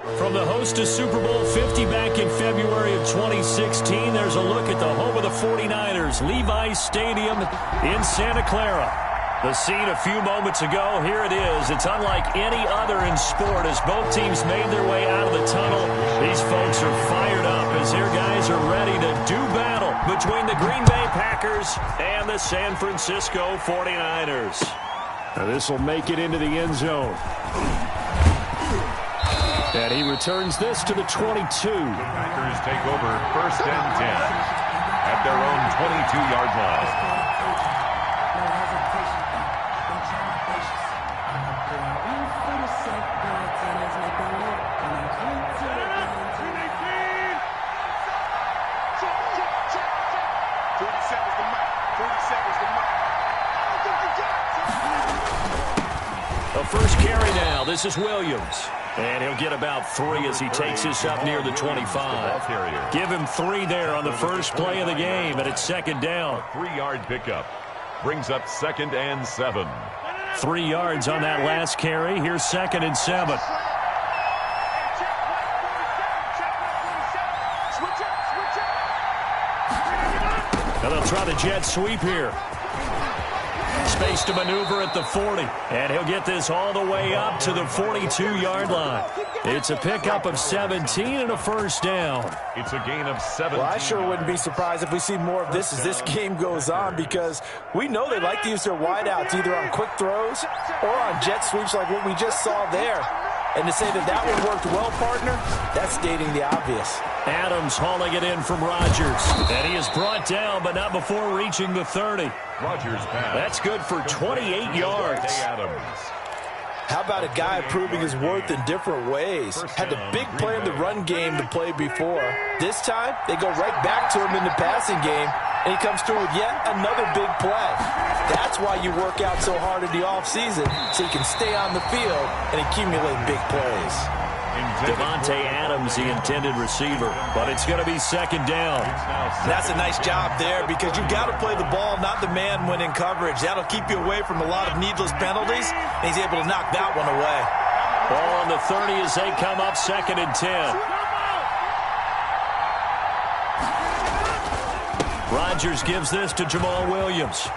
From the host to Super Bowl 50 back in February of 2016, there's a look at the home of the 49ers, Levi's Stadium in Santa Clara. The scene a few moments ago, here it is. It's unlike any other in sport as both teams made their way out of the tunnel. These folks are fired up as their guys are ready to do battle between the Green Bay Packers and the San Francisco 49ers. Now this will make it into the end zone. And he returns this to the 22. The Packers take over 1st and 10 at their own 22-yard line. A first carry now. This is Williams. And he'll get about 3 as he takes this up near the 25. Give him 3 there on the first play of the game, and it's 2nd down. 3-yard pickup brings up 2nd and 7. 3 yards on that last carry. Here's 2nd and 7. Now they'll try the jet sweep here. Space to maneuver at the 40. And he'll get this all the way up to the 42-yard line. It's a pickup of 17 and a first down. It's a gain of 7. Well, I sure wouldn't be surprised if we see more of this as this game goes on, because we know they like to use their wideouts either on quick throws or on jet sweeps like what we just saw there. And to say that that one worked well, partner, that's stating the obvious. Adams hauling it in from Rodgers. And he is brought down, but not before reaching the 30. Rodgers pass. That's good for 28 yards. Adams. How about a guy proving his worth in different ways? Had the big play in the run game to play before. This time, they go right back to him in the passing game, and he comes through with yet another big play. That's why you work out so hard in the offseason, so you can stay on the field and accumulate big plays. Davante Adams, the intended receiver, but it's going to be 2nd down. That's a nice job there, because you've got to play the ball, not the man when in coverage. That'll keep you away from a lot of needless penalties, and he's able to knock that one away. Ball on the 30 as they come up 2nd and 10. Rodgers gives this to Jamal Williams.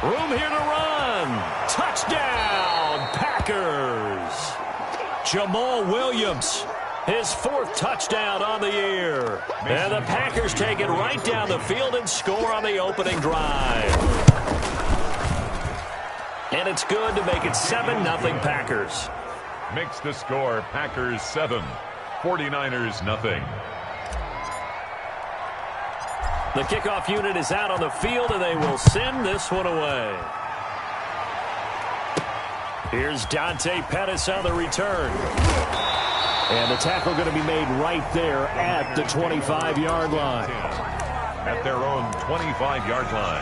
Room here to run. Touchdown, Packers. Jamal Williams, his 4th touchdown on the year. And the Packers take it right down the field and score on the opening drive. And it's good to make it 7-0 Packers. Makes the score Packers 7, 49ers nothing. The kickoff unit is out on the field, and they will send this one away. Here's Dante Pettis on the return. And the tackle going to be made right there at the 25-yard line. At their own 25-yard line.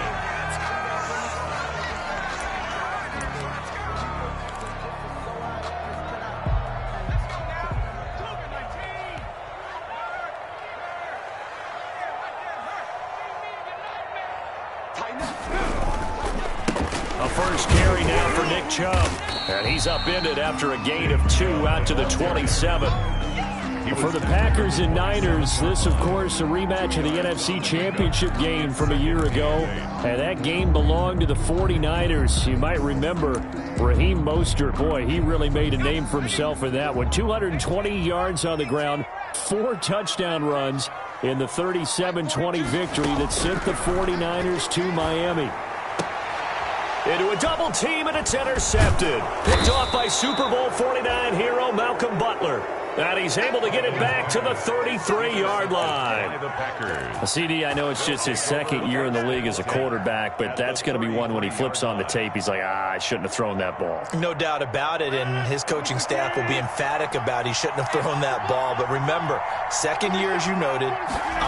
A first carry now for Nick Chubb. And he's upended after a gain of 2 out to the 27. For the Packers and Niners, this, of course, a rematch of the NFC Championship game from a year ago. And that game belonged to the 49ers. You might remember Raheem Mostert. Boy, he really made a name for himself in that one. 220 yards on the ground, 4 touchdown runs in the 37-20 victory that sent the 49ers to Miami. Into a double team, and it's intercepted. Picked off by Super Bowl 49 hero Malcolm Butler. And he's able to get it back to the 33-yard line. CD, I know it's just his 2nd year in the league as a quarterback, but that's going to be one when he flips on the tape, he's like, I shouldn't have thrown that ball. No doubt about it, and his coaching staff will be emphatic about he shouldn't have thrown that ball. But remember, 2nd year, as you noted,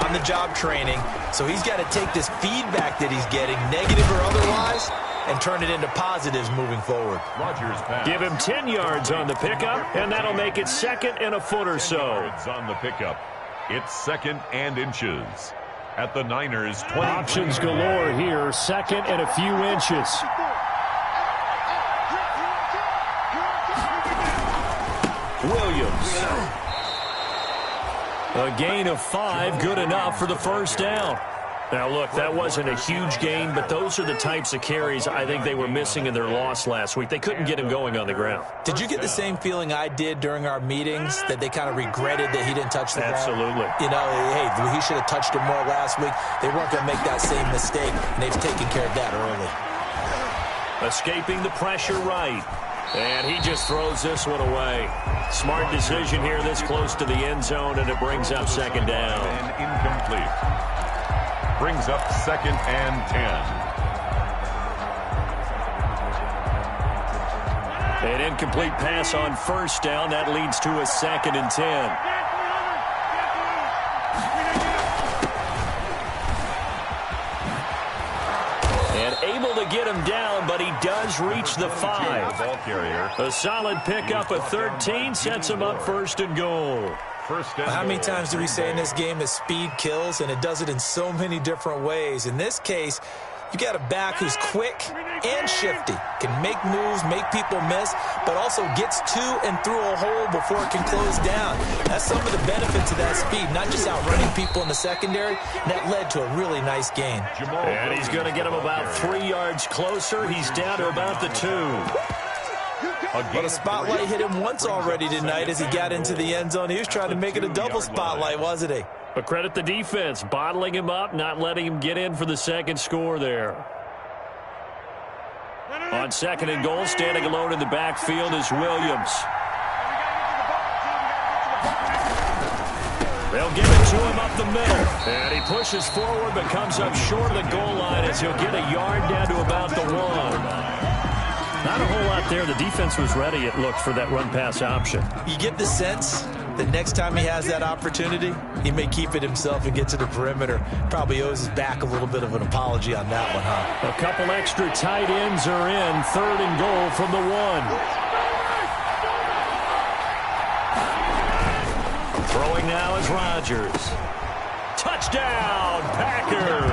on-the-job training, so he's got to take this feedback that he's getting, negative or otherwise, and turn it into positives moving forward. Rodgers pass. Give him 10 yards on the pickup, and that'll make it 2nd and a foot or so. On the pickup. It's 2nd and inches. At the Niners 20. Options galore here. 2nd and a few inches. Williams A gain of 5, good enough for the first down. Now, look, that wasn't a huge gain, but those are the types of carries I think they were missing in their loss last week. They couldn't get him going on the ground. Did you get the same feeling I did during our meetings, that they kind of regretted that he didn't touch the ball? Absolutely. You know, hey, he should have touched it more last week. They weren't going to make that same mistake, and they've taken care of that early. Escaping the pressure right. And he just throws this one away. Smart decision here this close to the end zone, and it brings up second down. And incomplete. Brings up 2nd and 10. An incomplete pass on first down. That leads to a 2nd and 10. And able to get him down, but he does reach the 5. Ball carrier. A solid pickup of 13 sets him up 1st and goal. How many times do we say in this game that speed kills, and it does it in so many different ways? In this case, you got a back who's quick and shifty, can make moves, make people miss, but also gets to and through a hole before it can close down. That's some of the benefits of that speed, not just outrunning people in the secondary. That led to a really nice gain. And he's going to get him about 3 yards closer. He's down to about the 2. But a spotlight hit him once already tonight as he got into the end zone. He was trying to make it a double spotlight, wasn't he? But credit the defense, bottling him up, not letting him get in for the second score there. On 2nd and goal, standing alone in the backfield is Williams. They'll give it to him up the middle. And he pushes forward but comes up short of the goal line as he'll get a yard down to about the 1. Not a whole lot there. The defense was ready, it looked, for that run-pass option. You get the sense that next time he has that opportunity, he may keep it himself and get to the perimeter. Probably owes his back a little bit of an apology on that one, huh? A couple extra tight ends are in. 3rd and goal from the 1. Throwing now is Rodgers. Touchdown, Packers!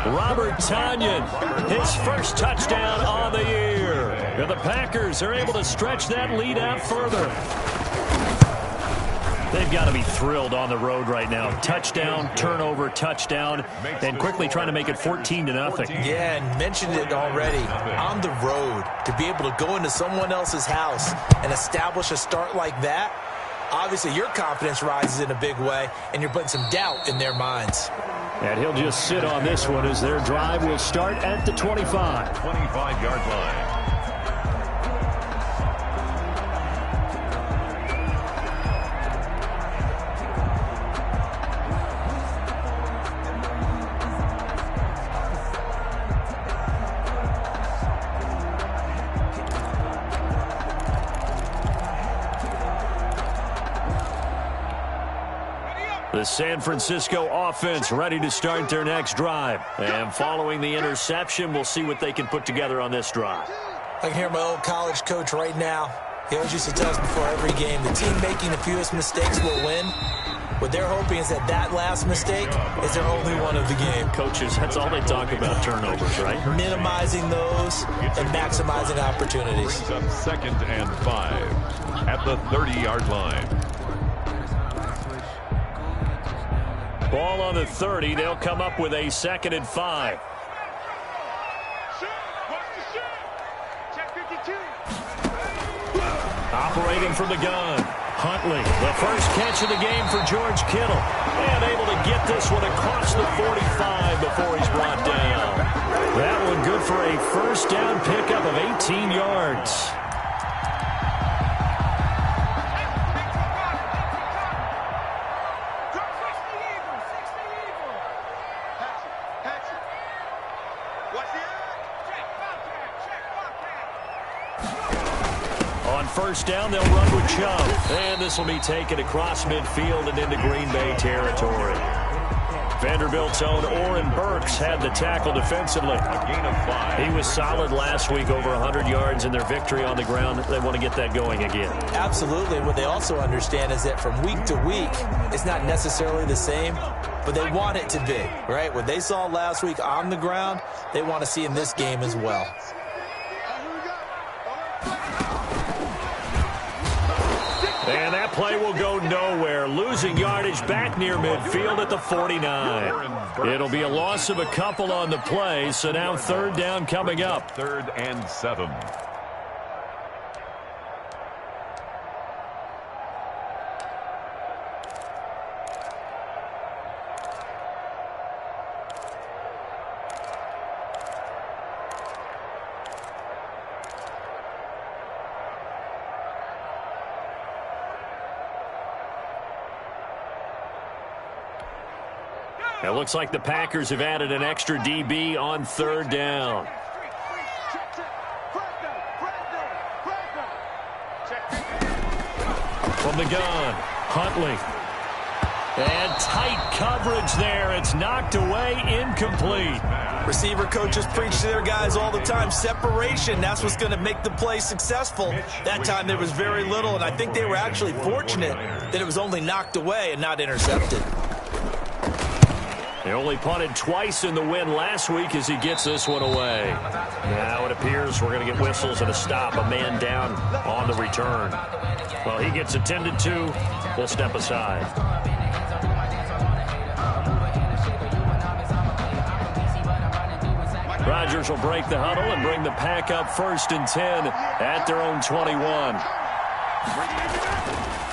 Robert Tonyan, his first touchdown on the year. And the Packers are able to stretch that lead out further. They've got to be thrilled on the road right now. Touchdown, turnover, touchdown, and quickly trying to make it 14-0. Yeah, and mentioned it already. On the road, to be able to go into someone else's house and establish a start like that, obviously your confidence rises in a big way, and you're putting some doubt in their minds. And he'll just sit on this one as their drive will start at the 25. 25-yard line. The San Francisco offense ready to start their next drive. And following the interception, we'll see what they can put together on this drive. I can hear my old college coach right now. He always used to tell us before every game, the team making the fewest mistakes will win. What they're hoping is that that last mistake is their only one of the game. Coaches, that's all they talk about, turnovers, right? Minimizing those and maximizing opportunities. 2nd and 5 at the 30-yard line. Ball on the 30. They'll come up with a 2nd and 5. Operating from the gun, Huntley. The first catch of the game for George Kittle. And able to get this one across the 45 before he's brought down. That one good for a first down pickup of 18 yards. First down, they'll run with Chubb. And this will be taken across midfield and into Green Bay territory. Vanderbilt's own Oren Burks had the tackle defensively. A gain of 5. He was solid last week, over 100 yards in their victory on the ground. They want to get that going again. Absolutely. What they also understand is that from week to week, it's not necessarily the same, but they want it to be, right? What they saw last week on the ground, they want to see in this game as well. And that play will go nowhere. Losing yardage back near midfield at the 49. It'll be a loss of a couple on the play, so now third down coming up. 3rd and 7. It looks like the Packers have added an extra DB on third down. From the gun, Huntley. And tight coverage there. It's knocked away, incomplete. Receiver coaches preach to their guys all the time. Separation, that's what's going to make the play successful. That time there was very little, and I think they were actually fortunate that it was only knocked away and not intercepted. They only punted twice in the win last week as he gets this one away. Now it appears we're going to get whistles and a stop. A man down on the return. Well, he gets attended to. We'll step aside. Rodgers will break the huddle and bring the pack up 1st and 10 at their own 21.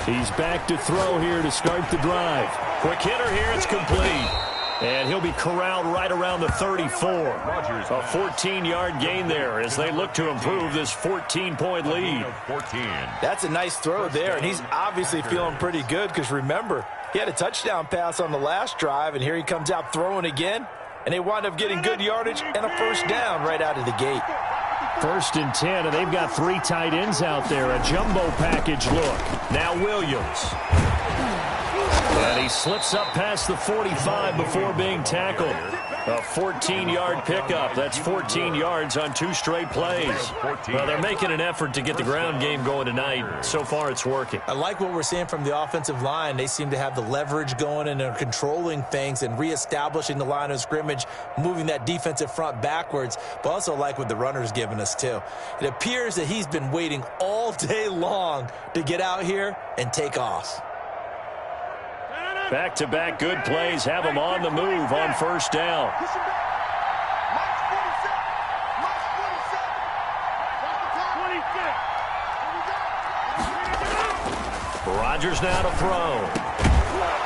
He's back to throw here to start the drive. Quick hitter here. It's complete. And he'll be corralled right around the 34. A 14-yard gain there as they look to improve this 14-point lead. That's a nice throw there, and he's obviously feeling pretty good because, remember, he had a touchdown pass on the last drive, and here he comes out throwing again, and they wind up getting good yardage and a first down right out of the gate. 1st and 10, and they've got 3 tight ends out there. A jumbo package look. Now Williams. And he slips up past the 45 before being tackled. A 14-yard pickup. That's 14 yards on 2 straight plays. Well, they're making an effort to get the ground game going tonight. So far, it's working. I like what we're seeing from the offensive line. They seem to have the leverage going and they're controlling things and reestablishing the line of scrimmage, moving that defensive front backwards, but also like what the runner's giving us, too. It appears that he's been waiting all day long to get out here and take off. Back-to-back good plays have him on the move on 1st down. Rodgers now to throw.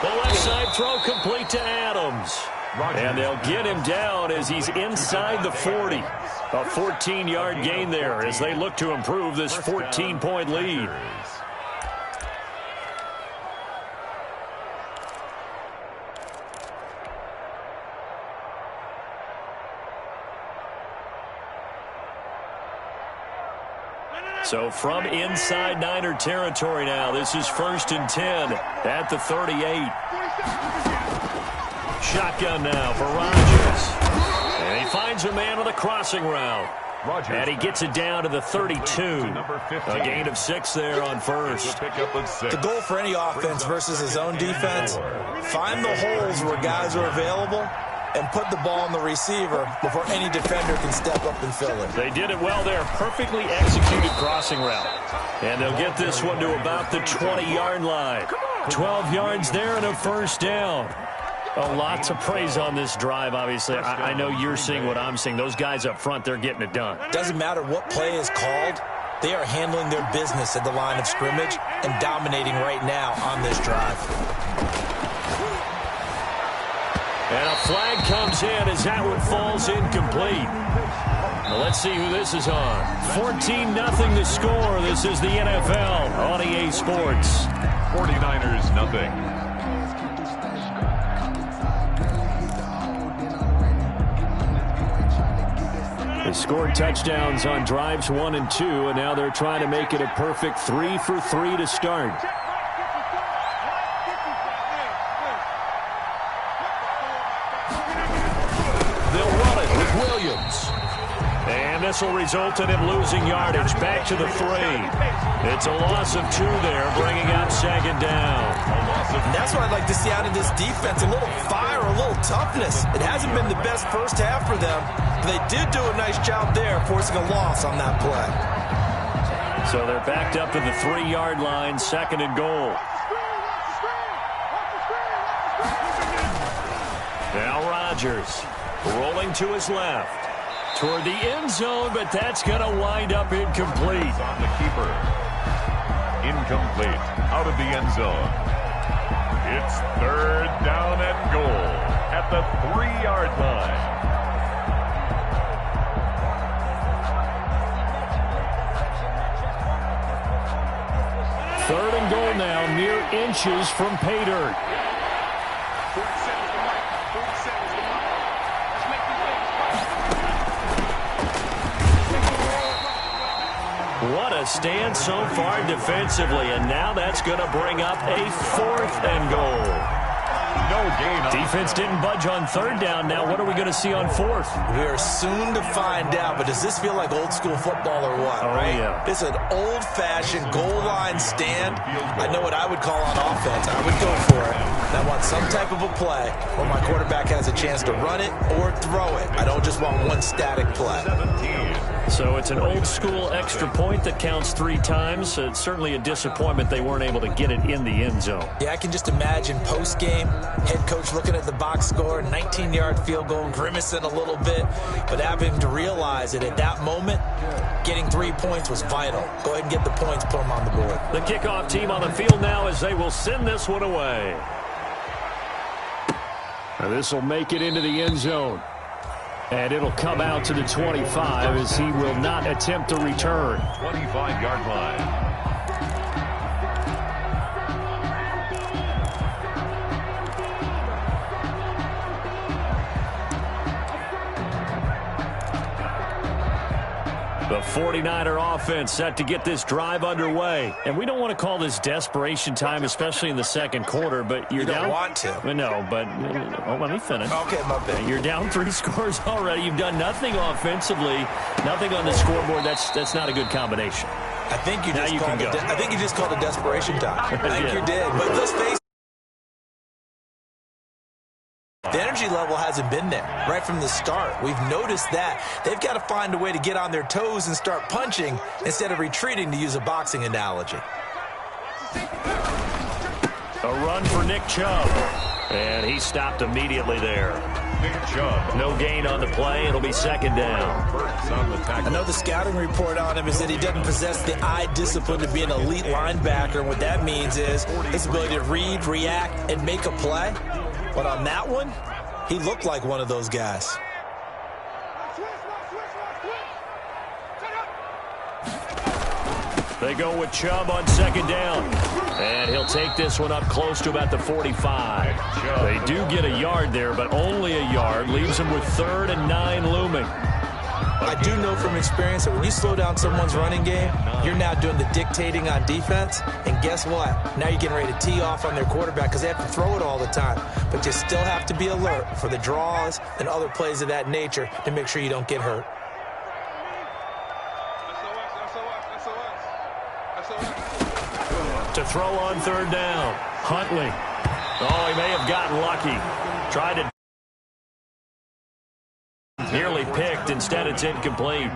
The left side throw complete to Adams. And they'll get him down as he's inside the 40. A 14-yard gain there as they look to improve this 14-point lead. So from inside Niner territory now, this is 1st and 10 at the 38. Shotgun now for Rodgers. And he finds a man on the crossing route. And he gets it down to the 32. A gain of 6 there on 1st. The goal for any offense versus his own defense, find the holes where guys are available and put the ball on the receiver before any defender can step up and fill it. They did it well there. Perfectly executed crossing route. And they'll get this one to about the 20-yard line. 12 yards there and a first down. A lot to praise on this drive, obviously. I know you're seeing what I'm seeing. Those guys up front, they're getting it done. Doesn't matter what play is called. They are handling their business at the line of scrimmage and dominating right now on this drive. And a flag comes in as that one falls incomplete. Now let's see who this is on. 14-0 the score. This is the NFL on EA Sports. 49ers nothing. They scored touchdowns on drives 1 and 2, and now they're trying to make it a perfect 3 for 3 to start. And this will result in him losing yardage back to the 3. It's a loss of 2 there, bringing up 2nd down. And that's what I'd like to see out of this defense, a little fire, a little toughness. It hasn't been the best first half for them, but they did do a nice job there, forcing a loss on that play. So they're backed up to the 3-yard line, second and goal. Now Rodgers rolling to his left toward the end zone, but that's going to wind up incomplete. On the keeper. Incomplete. Out of the end zone. It's third down and goal at the 3-yard line. Third and goal now, mere inches from pay dirt. What a stand so far defensively, and now that's going to bring up a 4th and goal. No gain. Defense didn't budge on third down. Now what are we going to see on 4th? We are soon to find out, but does this feel like old school football or what? Oh, right? Yeah. It's an old-fashioned goal line stand. I know what I would call on offense. I would go for it. And I want some type of a play where my quarterback has a chance to run it or throw it. I don't just want one static play. 17. So it's an old-school extra point that counts 3 times. It's certainly a disappointment they weren't able to get it in the end zone. Yeah, I can just imagine post-game, head coach looking at the box score, 19-yard field goal, grimacing a little bit, but having to realize that at that moment, getting 3 points was vital. Go ahead and get the points, put them on the board. The kickoff team on the field now as they will send this one away. Now this will make it into the end zone. And it'll come out to the 25 as he will not attempt to return. 25-yard line. The 49er offense set to get this drive underway. And we don't want to call this desperation time, especially in the second quarter, but you're You don't down. want to. No, but let me finish. Okay, my bad. You're down 3 scores already. You've done nothing offensively, nothing on the scoreboard. That's not a good combination. I think you Now just you called can it. go. I think you just called it desperation time. I think Yeah. you did. But let's face it, the energy level hasn't been there right from the start. We've noticed that. They've got to find a way to get on their toes and start punching instead of retreating, to use a boxing analogy. A run for Nick Chubb. And he stopped immediately there. Nick Chubb. No gain on the play. It'll be second down. Burks on the I tackle. know the scouting report on him is that he doesn't possess the eye discipline to be an elite linebacker. And what that means is his ability to read, react, and make a play. But on that one, he looked like one of those guys. They go with Chubb on second down. And he'll take this one up close to about the 45. They do get a yard there, but only a yard. Leaves them with 3rd and 9 looming. I do know from experience that when you slow down someone's running game, you're now doing the dictating on defense. And guess what? Now you're getting ready to tee off on their quarterback because they have to throw it all the time. But you still have to be alert for the draws and other plays of that nature to make sure you don't get hurt. To throw on third down. Huntley. Oh, he may have gotten lucky. Tried to nearly picked. Instead, it's incomplete.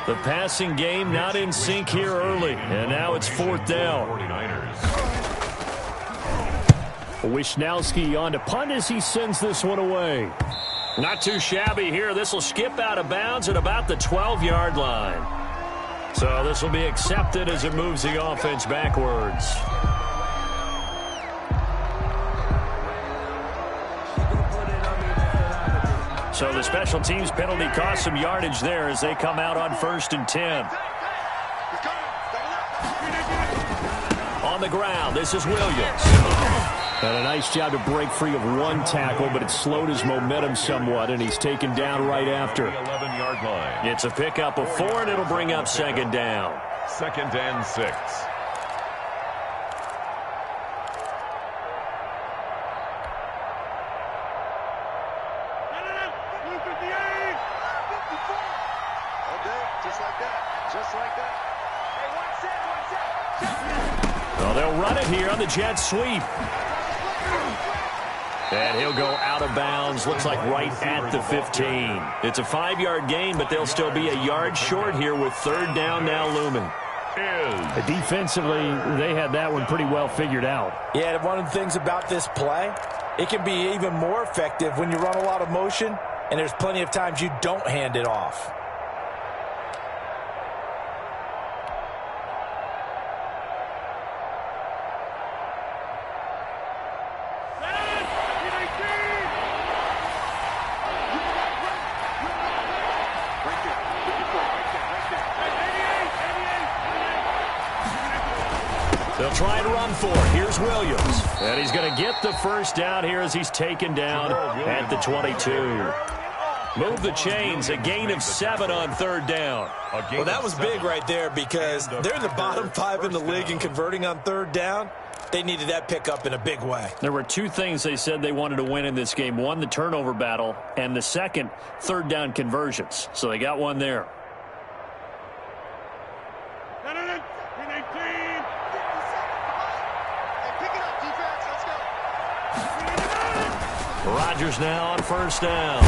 The passing game not in sync here early. And now it's 4th down. 49ers. Wisnowski on to punt as he sends this one away. Not too shabby here. This will skip out of bounds at about the 12-yard line. So this will be accepted as it moves the offense backwards. So the special teams penalty cost some yardage there as they come out on 1st and 10. On the ground, this is Williams. And a nice job to break free of one tackle, but it slowed his momentum somewhat, and he's taken down right after. 11-yard line. It's a pickup of 4, and it'll bring up second down. 2nd and 6. Well, they'll run it here on the jet sweep. And he'll go out of bounds, looks like right at the 15. It's a 5-yard gain, but they'll still be a yard short here with 3rd down now looming. is. Defensively, they had that one pretty well figured out. Yeah, and one of the things about this play, it can be even more effective when you run a lot of motion, and there's plenty of times you don't hand it off. They'll try and run for it. Here's Williams. And he's going to get the first down here as he's taken down at the 22. Move the chains, a gain of 7 on third down. Well, that was big right there because they're in the bottom 5 in the league in converting on third down. They needed that pickup in a big way. There were 2 things they said they wanted to win in this game. One, the turnover battle, and the second, third down conversions. So they got one there. Rodgers now on first down.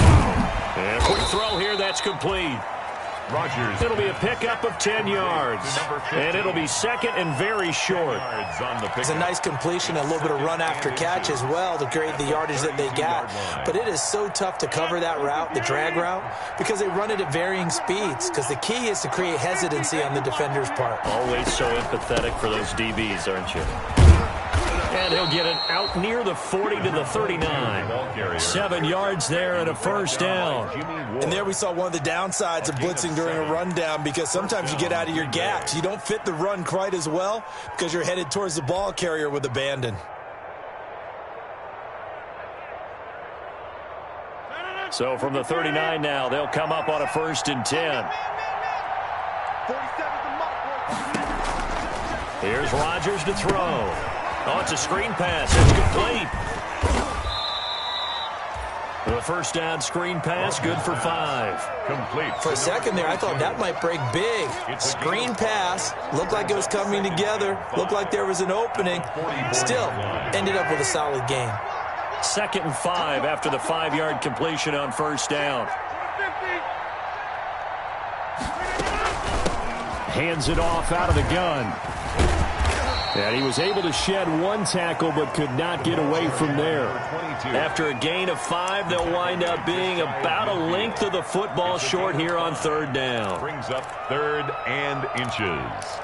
And a quick throw here, that's complete. Rodgers. It'll be a pickup of 10 yards. And it'll be second and very short. It's a nice completion, a little bit of run after catch as well to create the yardage that they got. But it is so tough to cover that route, the drag route, because they run it at varying speeds. Because the key is to create hesitancy on the defender's part. Always so empathetic for those DBs, aren't you? And he'll get it out near the 40 to the 39. 7 yards there and a first down. And there we saw one of the downsides of blitzing during a rundown because sometimes you get out of your gaps. You don't fit the run quite as well because you're headed towards the ball carrier with abandon. So from the 39 now, they'll come up on a 1st and 10. Here's Rodgers to throw. Oh, it's a screen pass. It's complete. The first down screen pass, good for 5. Complete. For a second there, I thought that might break big. Screen pass. Looked like it was coming together. Looked like there was an opening. Still, ended up with a solid gain. 2nd and 5 after the 5-yard completion on first down. Hands it off out of the gun. And he was able to shed 1 tackle but could not get away from there. After a gain of 5, they'll wind up being about a length of the football short here on third down. Brings up 3rd and inches.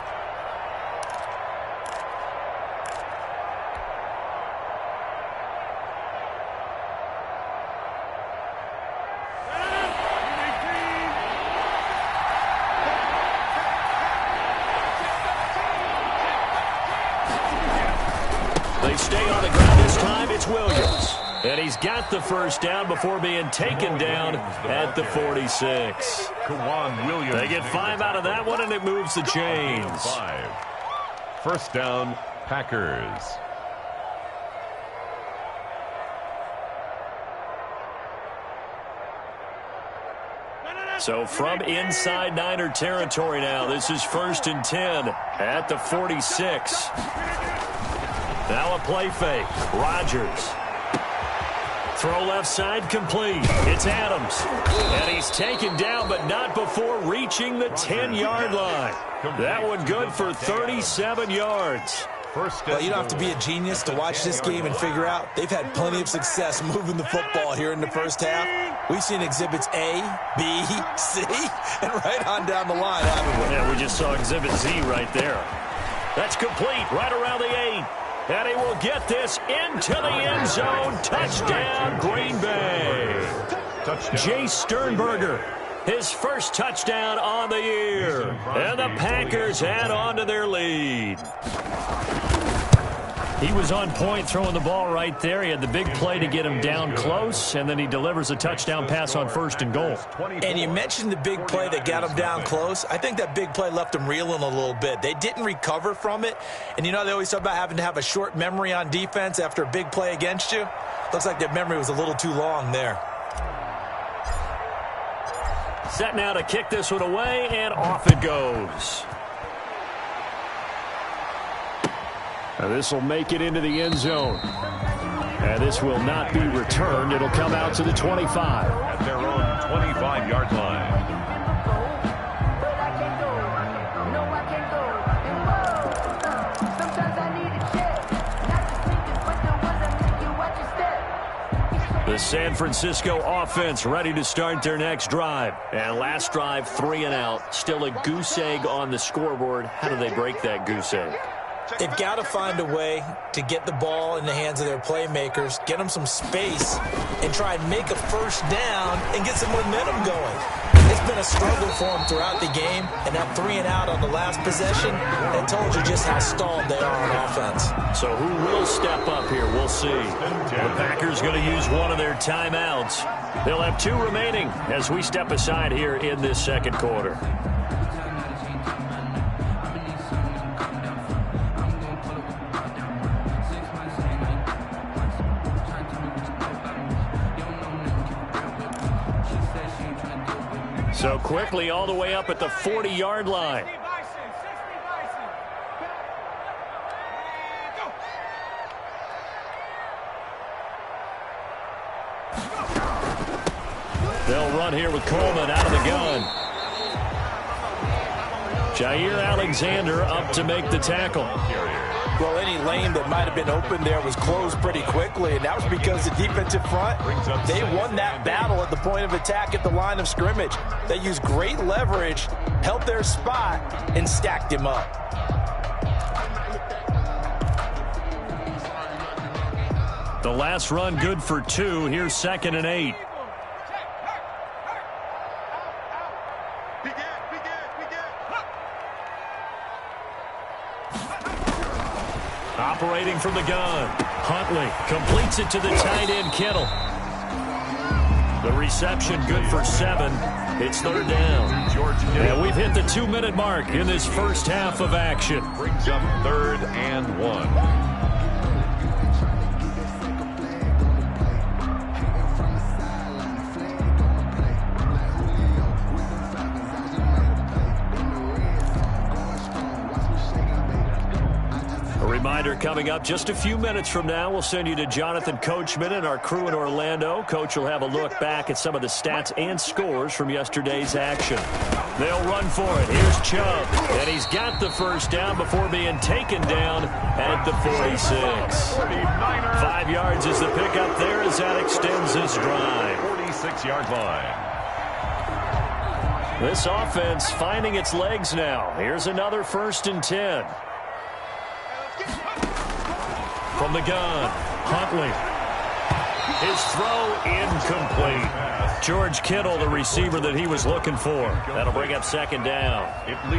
They stay on the ground this time. It's Williams. And he's got the first down before being taken down at the 46. K'Waun Williams. They get 5 out of that one, and it moves the chains. 5. First down, Packers. So from inside Niner territory now, this is 1st and 10 at the 46. Now a play fake. Rodgers. Throw left side complete. It's Adams. And he's taken down, but not before reaching the 10-yard line. That one good for 37 yards. Well, you don't have to be a genius to watch this game and figure out they've had plenty of success moving the football here in the first half. We've seen exhibits A, B, C, and right on down the line, haven't we? Yeah, we just saw exhibit Z right there. That's complete right around the 8. And he will get this into the end zone. Touchdown, Green Bay. Jace Sternberger, his first touchdown on the year. And the Packers add on to their lead. He was on point throwing the ball right there. He had the big play to get him down close, and then he delivers a touchdown pass on 1st and goal. And you mentioned the big play that got him down close. I think that big play left him reeling a little bit. They didn't recover from it. And you know they always talk about having to have a short memory on defense after a big play against you. Looks like that memory was a little too long there. Set now to kick this one away, and off it goes. Now this will make it into the end zone. And this will not be returned. It'll come out to the 25. At their own 25-yard line. The San Francisco offense ready to start their next drive. And last drive, 3 and out. Still a goose egg on the scoreboard. How do they break that goose egg? They've got to find a way to get the ball in the hands of their playmakers, get them some space, and try and make a first down and get some momentum going. It's been a struggle for them throughout the game, and that 3 and out on the last possession, that told you just how stalled they are on offense. So who will step up here? We'll see. The Packers going to use one of their timeouts. They'll have 2 remaining as we step aside here in this second quarter. So quickly all the way up at the 40-yard line. They'll run here with Coleman out of the gun. Jair Alexander up to make the tackle. Well, any lane that might have been open there was closed pretty quickly, and that was because the defensive front, they won that battle at the point of attack at the line of scrimmage. They used great leverage, held their spot, and stacked him up. The last run good for 2. Here's 2nd and 8. Operating from the gun. Huntley completes it to the tight end, Kittle. The reception good for 7. It's 3rd down. And we've hit the 2-minute mark in this first half of action. Brings up 3rd and 1. Reminder coming up just a few minutes from now. We'll send you to Jonathan Coachman and our crew in Orlando. Coach will have a look back at some of the stats and scores from yesterday's action. They'll run for it. Here's Chubb. And he's got the first down before being taken down at the 46. 5 yards is the pickup there as that extends this drive. 46-yard line. This offense finding its legs now. Here's another 1st and 10. From the gun, Huntley. His throw incomplete. George Kittle, the receiver that he was looking for. That'll bring up 2nd down.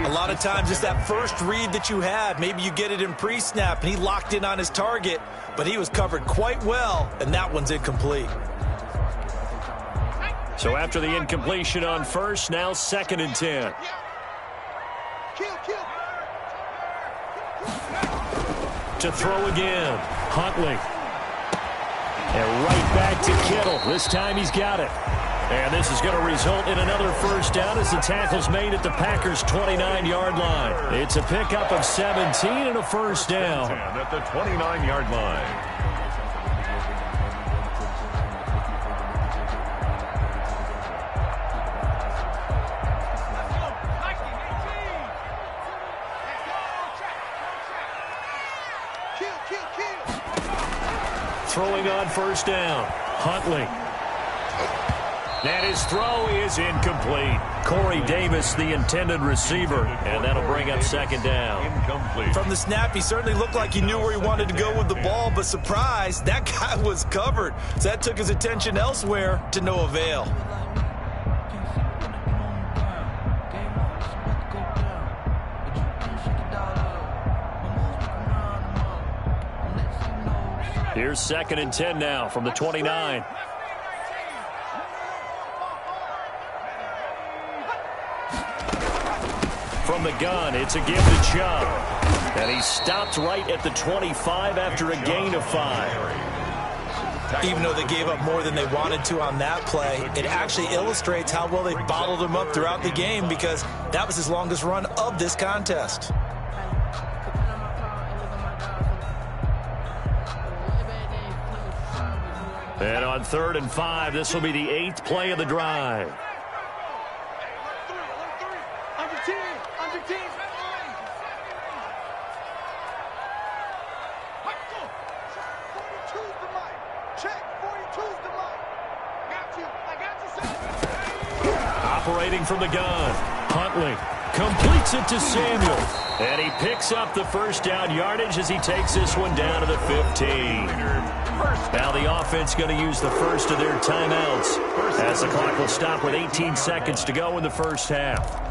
A lot of times it's that first read that you had. Maybe you get it in pre-snap, and he locked in on his target, but he was covered quite well, and that one's incomplete. So after the incompletion on 1st, now 2nd and 10. To throw again, Huntley. And right back to Kittle. This time he's got it. And this is going to result in another first down as the tackle's made at the Packers' 29-yard line. It's a pickup of 17 and a first down. At the 29-yard line. Throwing on first down, Huntley. And his throw is incomplete. Corey Davis, the intended receiver, and that'll bring up 2nd down. Incomplete. From the snap, he certainly looked like he knew where he wanted to go with the ball, but surprise, that guy was covered. So that took his attention elsewhere to no avail. Here's 2nd and 10 now from the 29. From the gun, it's a give to Chubb. And he stopped right at the 25 after a gain of 5. Even though they gave up more than they wanted to on that play, it actually illustrates how well they bottled him up throughout the game, because that was his longest run of this contest. And on 3rd and 5, this will be the 8th play of the drive. Check, 42's the mic. operating from the gun. Huntley completes it to Samuel. And he picks up the first down yardage as he takes this one down to the 15. Now the offense going to use the first of their timeouts as the clock will stop with 18 seconds to go in the first half.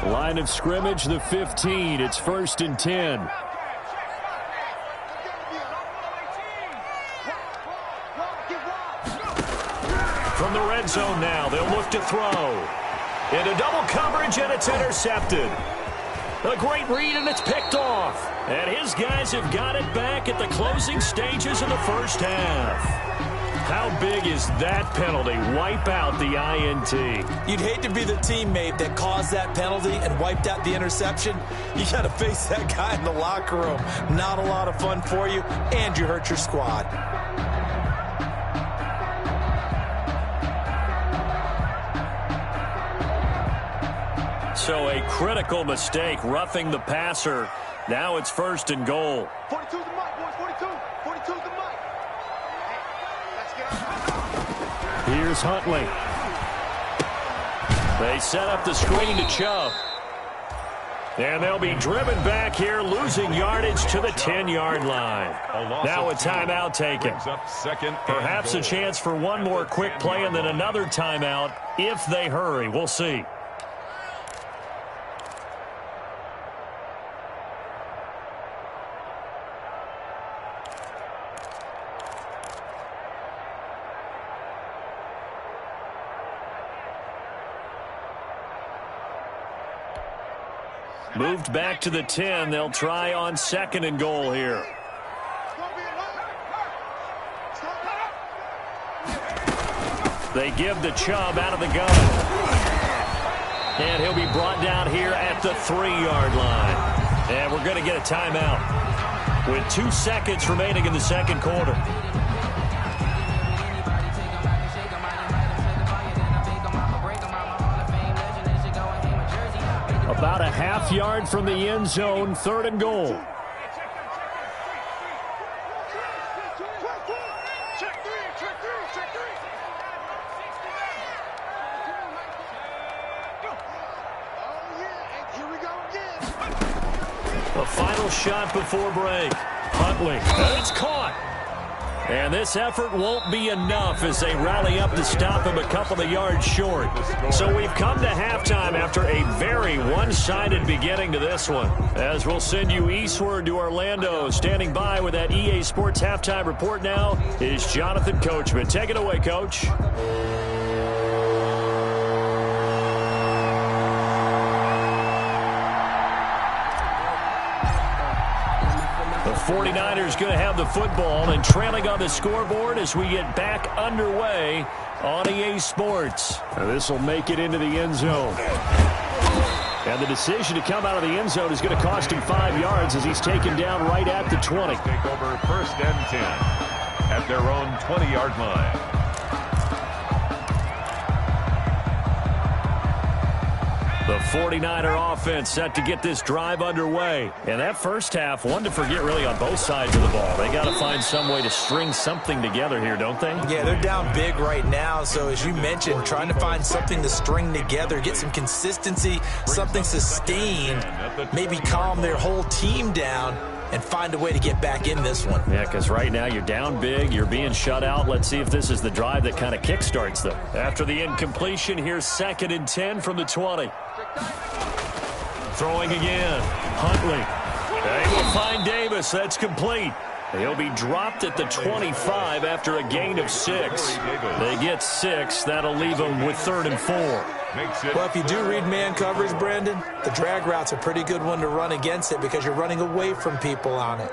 Line of scrimmage, the 15. It's 1st and 10. From the red zone now, they'll look to throw. Into double coverage, and it's intercepted. A great read, and it's picked off. And his guys have got it back at the closing stages of the first half. How big is that penalty? Wipe out the INT. You'd hate to be the teammate that caused that penalty and wiped out the interception. You got to face that guy in the locker room. Not a lot of fun for you, and you hurt your squad. So a critical mistake, roughing the passer. Now it's 1st and goal. 42's the mic, boys. 42's the mic. Let's get out. Here's Huntley. They set up the screen to Chubb. And they'll be driven back here, losing yardage to the 10-yard line. Now a timeout taken. Perhaps a chance for one more quick play and then another timeout if they hurry. We'll see. Moved back to the 10. They'll try on 2nd and goal here. They give the Chubb out of the gun. And he'll be brought down here at the 3-yard line. And we're going to get a timeout with 2 seconds remaining in the second quarter. About a half yard from the end zone, 3rd and goal. A final shot before break. Huntley, it's caught. And this effort won't be enough as they rally up to stop him a couple of yards short. So we've come to halftime after a very one-sided beginning to this one. As we'll send you eastward to Orlando. Standing by with that EA Sports halftime report now is Jonathan Coachman. Take it away, Coach. The 49ers going to have the football and trailing on the scoreboard as we get back underway on EA Sports. This will make it into the end zone. And the decision to come out of the end zone is going to cost him 5 yards as he's taken down right at the 20. Take over 1st and 10 at their own 20-yard line. The 49er offense set to get this drive underway. And that first half, one to forget really on both sides of the ball. They got to find some way to string something together here, don't they? Yeah, they're down big right now. So as you mentioned, trying to find something to string together, get some consistency, something sustained, maybe calm their whole team down and find a way to get back in this one. Yeah, because right now you're down big, you're being shut out. Let's see if this is the drive that kind of kickstarts them. After the incompletion, here's 2nd and 10 from the 20. Throwing again. Huntley. They will find Davis. That's complete. He'll be dropped at the 25 after a gain of 6. They get 6. That'll leave them with 3rd and 4. Well, if you do read man coverage, Brandon, the drag route's a pretty good one to run against it because you're running away from people on it.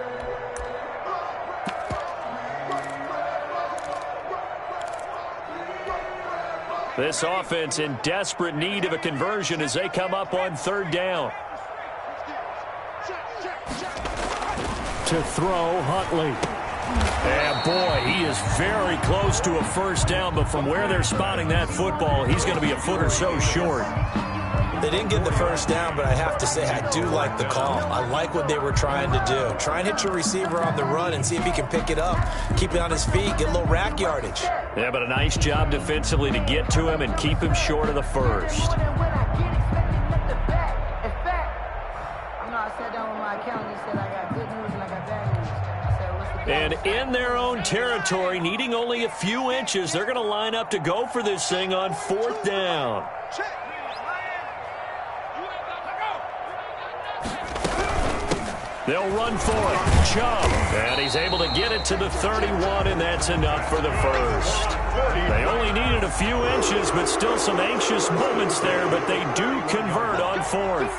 This offense in desperate need of a conversion as they come up on 3rd down. To throw, Huntley. And boy, he is very close to a first down, but from where they're spotting that football, he's going to be a foot or so short. They didn't get the first down, but I have to say I do like the call. I like what they were trying to do. Try and hit your receiver on the run and see if he can pick it up, keep it on his feet, get a little rack yardage. Yeah, but a nice job defensively to get to him and keep him short of the first. And in their own territory, needing only a few inches, they're going to line up to go for this thing on 4th down. They'll run for it. Chubb. And he's able to get it to the 31, and that's enough for the first. They only needed a few inches, but still some anxious moments there, but they do convert on 4th.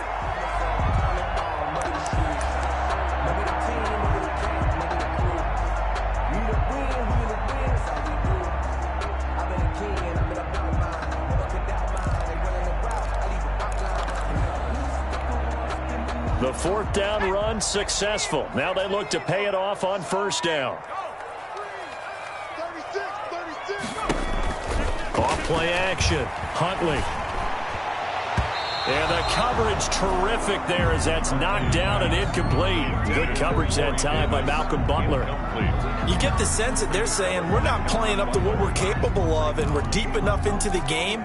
The 4th down run successful. Now they look to pay it off on 1st down. Off play action. Huntley. And the coverage terrific there as that's knocked down and incomplete. Good coverage that time by Malcolm Butler. You get the sense that they're saying we're not playing up to what we're capable of, and we're deep enough into the game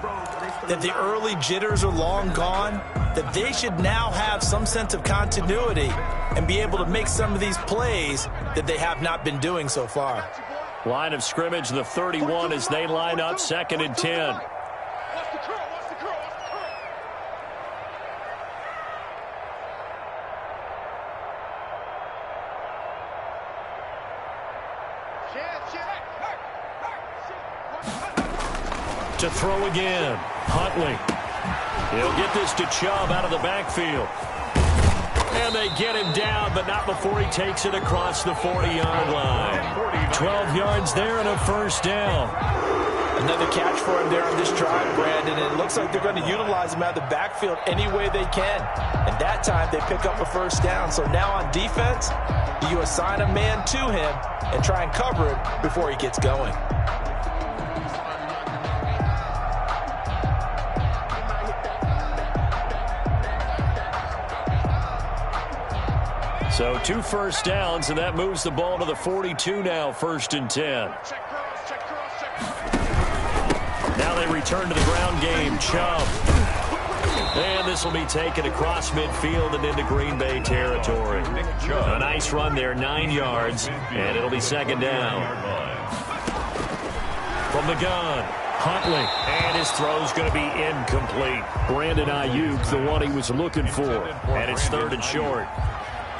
that the early jitters are long gone, that they should now have some sense of continuity and be able to make some of these plays that they have not been doing so far. Line of scrimmage, the 31 as they line up 2nd and 10. To throw again. Huntley. He'll get this to Chubb out of the backfield. And they get him down, but not before he takes it across the 40-yard line. 12 yards there and a 1st down. Another catch for him there on this drive, Brandon. And it looks like they're going to utilize him out of the backfield any way they can. And that time they pick up a 1st down. So now on defense, you assign a man to him and try and cover it before he gets going. So 2 1st downs, and that moves the ball to the 42 now, 1st and 10. Now they return to the ground game. Chubb. And this will be taken across midfield and into Green Bay territory. A nice run there, 9 yards, and it'll be 2nd down. From the gun, Huntley, and his throw's going to be incomplete. Brandon Ayuk, the one he was looking for, and it's 3rd and short.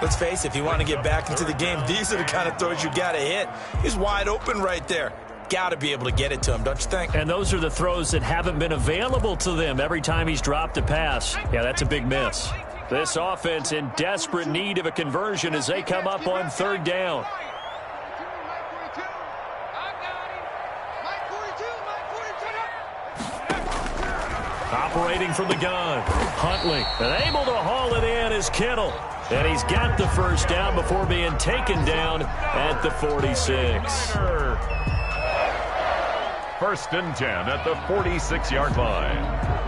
Let's face it, if you want to get back into the game, these are the kind of throws you got to hit. He's wide open right there. Got to be able to get it to him, don't you think? And those are the throws that haven't been available to them every time he's dropped a pass. Yeah, that's a big miss. This offense in desperate need of a conversion as they come up on 3rd down. Operating from the gun, Huntley, and able to haul it in is Kittle. And he's got the 1st down before being taken down at the 46. 1st and 10 at the 46-yard line.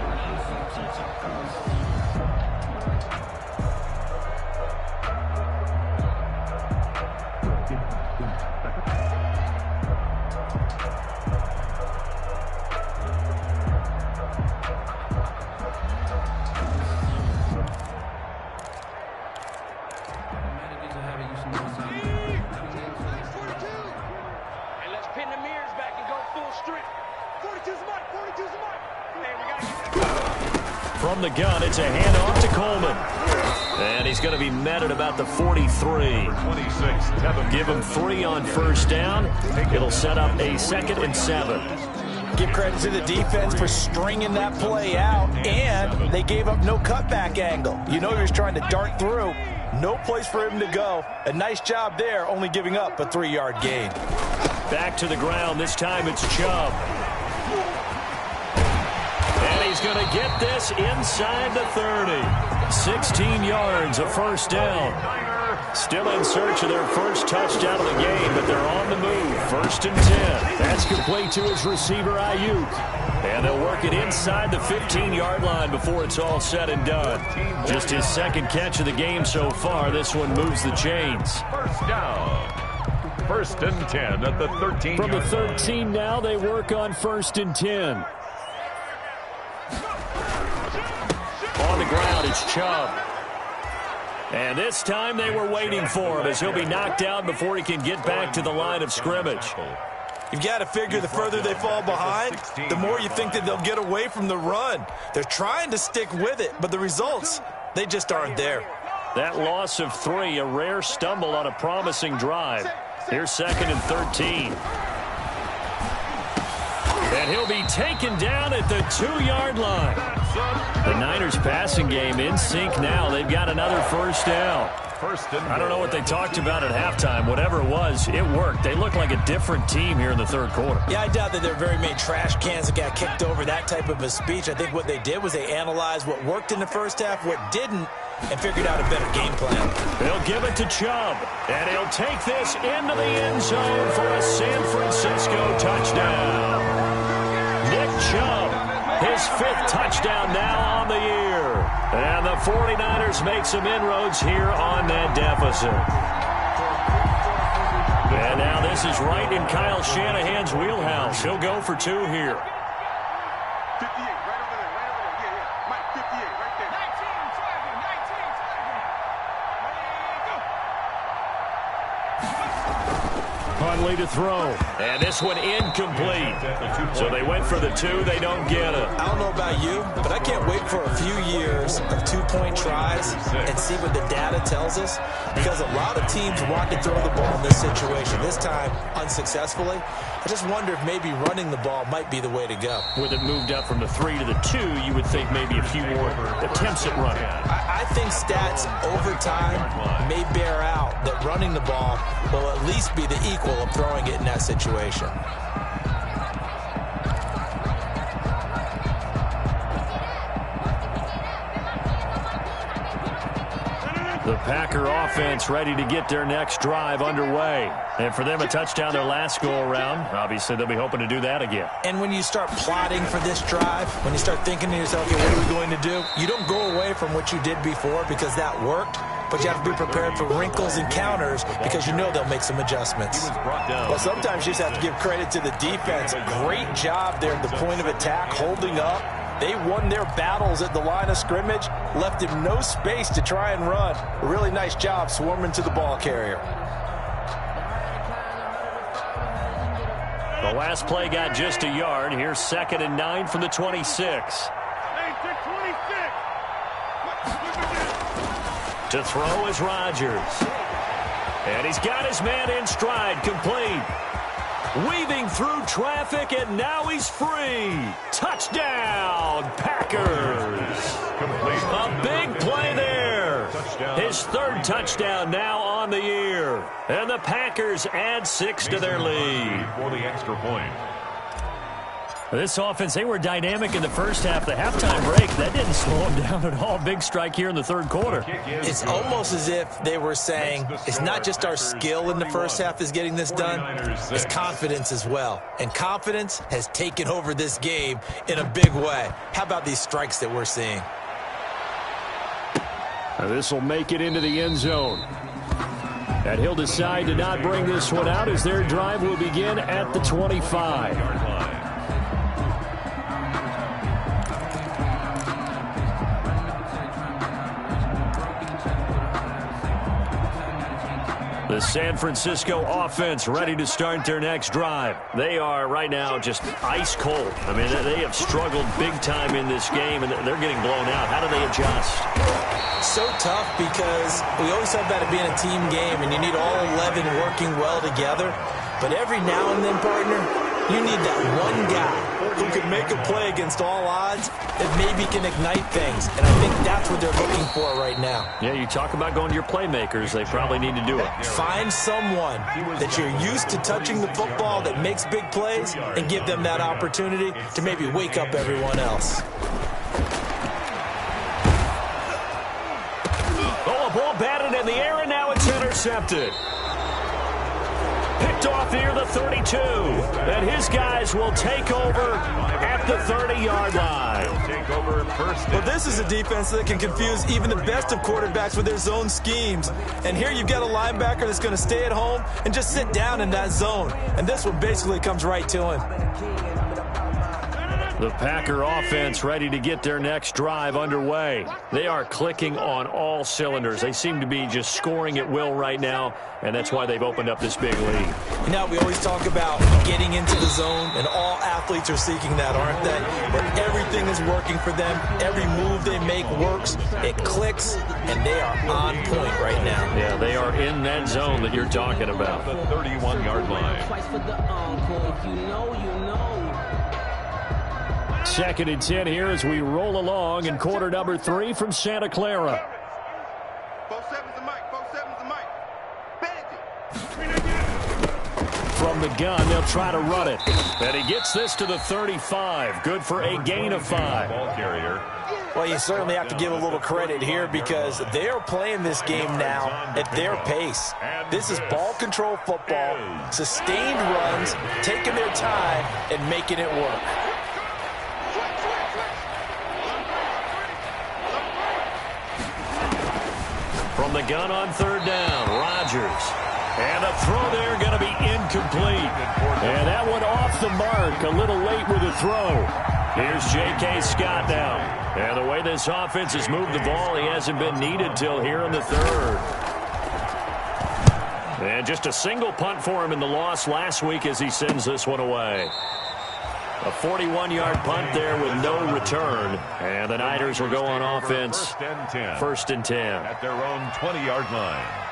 From the gun, it's a handoff to Coleman. And he's going to be met at about the 43. Give him 3 on 1st down. It'll set up a 2nd and 7. Give credit to the defense for stringing that play out, and they gave up no cutback angle. You know he was trying to dart through. No place for him to go. A nice job there, only giving up a 3-yard gain. Back to the ground. This time it's Chubb. And he's going to get this inside the 30. 16 yards, a 1st down. Still in search of their first touchdown of the game, but they're on the move. 1st and 10. That's complete to his receiver, Ayuk. And they'll work it inside the 15-yard line before it's all said and done. Just his second catch of the game so far. This one moves the chains. First down. 1st and 10 at the 13. From the 13 now, they work on 1st and 10. On the ground, it's Chubb. And this time they were waiting for him as he'll be knocked down before he can get back to the line of scrimmage. You've got to figure the further they fall behind, the more you think that they'll get away from the run. They're trying to stick with it, but the results, they just aren't there. That loss of 3, a rare stumble on a promising drive. Here's 2nd and 13. And he'll be taken down at the 2-yard line. The Niners passing game in sync now. They've got another first down. I don't know what they talked about at halftime. Whatever it was, it worked. They look like a different team here in the 3rd quarter. Yeah, I doubt that there are very many trash cans that got kicked over, that type of a speech. I think what they did was they analyzed what worked in the first half, what didn't, and figured out a better game plan. They'll give it to Chubb, and he'll take this into the end zone for a San Francisco touchdown. Nick Chubb, his 5th touchdown now on the year. And the 49ers make some inroads here on that deficit. And now this is right in Kyle Shanahan's wheelhouse. He'll go for 2 here. 58, right over there, Yeah. Mike, 58, right there. 19, 20, 19, 20. Huntley to throw. And this one incomplete. So they went for the 2. They don't get it. I don't know about you, but I can't wait for a few years of 2-point tries and see what the data tells us, because a lot of teams want to throw the ball in this situation. This time, unsuccessfully. I just wonder if maybe running the ball might be the way to go. With it moved up from the 3 to the 2, you would think maybe a few more attempts at running. I think stats over time may bear out that running the ball will at least be the equal of throwing it in that situation. The Packer offense ready to get their next drive underway. And for them, a touchdown their last go-around. Obviously, they'll be hoping to do that again. And when you start plotting for this drive, when you start thinking to yourself, okay, what are we going to do? You don't go away from what you did before because that worked, but you have to be prepared for wrinkles and counters because you know they'll make some adjustments. Well, sometimes you just have to give credit to the defense. Great job there at the point of attack, holding up. They won their battles at the line of scrimmage, left him no space to try and run. A really nice job swarming to the ball carrier. The last play got just a yard. Here's 2nd and 9 from the 26. To throw is Rodgers. And he's got his man in stride, complete. Weaving through traffic, and now he's free. Touchdown, Packers. A big play there. His 3rd touchdown now on the year. And the Packers add 6 to their lead. For the extra point. This offense, they were dynamic in the first half. The halftime break, that didn't slow them down at all. Big strike here in the 3rd quarter. It's almost as if they were saying, it's not just our skill in the first half is getting this done, it's confidence as well. And confidence has taken over this game in a big way. How about these strikes that we're seeing? This will make it into the end zone. And he'll decide to not bring this one out as their drive will begin at the 25. The San Francisco offense ready to start their next drive. They are right now just ice cold. I mean, they have struggled big time in this game, and they're getting blown out. How do they adjust? So tough because we always talk about it being a team game, and you need all 11 working well together. But every now and then, partner, you need that one guy who can make a play against all odds that maybe can ignite things. And I think that's what they're looking for right now. Yeah, you talk about going to your playmakers. They probably need to do it. Find someone that you're used to touching the football that makes big plays and give them that opportunity to maybe wake up everyone else. Oh, a ball batted in the air, and now it's intercepted. intercepted. Picked off near the 32. And his guys will take over at the 30-yard line. Well, this is a defense that can confuse even the best of quarterbacks with their zone schemes. And here you've got a linebacker that's going to stay at home and just sit down in that zone. And this one basically comes right to him. The Packer offense ready to get their next drive underway. They are clicking on all cylinders. They seem to be just scoring at will right now, and that's why they've opened up this big lead. You know, we always talk about getting into the zone, and all athletes are seeking that, aren't they? Where everything is working for them. Every move they make works. It clicks, and they are on point right now. Yeah, they are in that zone that you're talking about. The 31-yard line. Second and 10 here as we roll along in quarter number 3 from Santa Clara. 4-7's the mic. 4-7's the mic. From the gun, they'll try to run it. And he gets this to the 35. Good for a gain of 5. Ball carrier. Well, you certainly have to give a little credit here because they are playing this game now at their pace. This is ball control football, sustained runs, taking their time, and making it work. From the gun on third down, Rodgers. And a throw there going to be incomplete. And that one off the mark, a little late with the throw. Here's J.K. Scott now. And the way this offense has moved the ball, he hasn't been needed till here in the third. And just a single punt for him in the loss last week as he sends this one away. A 41-yard punt there with no return. And the Niners will go on offense. First and 10. At their own 20-yard line.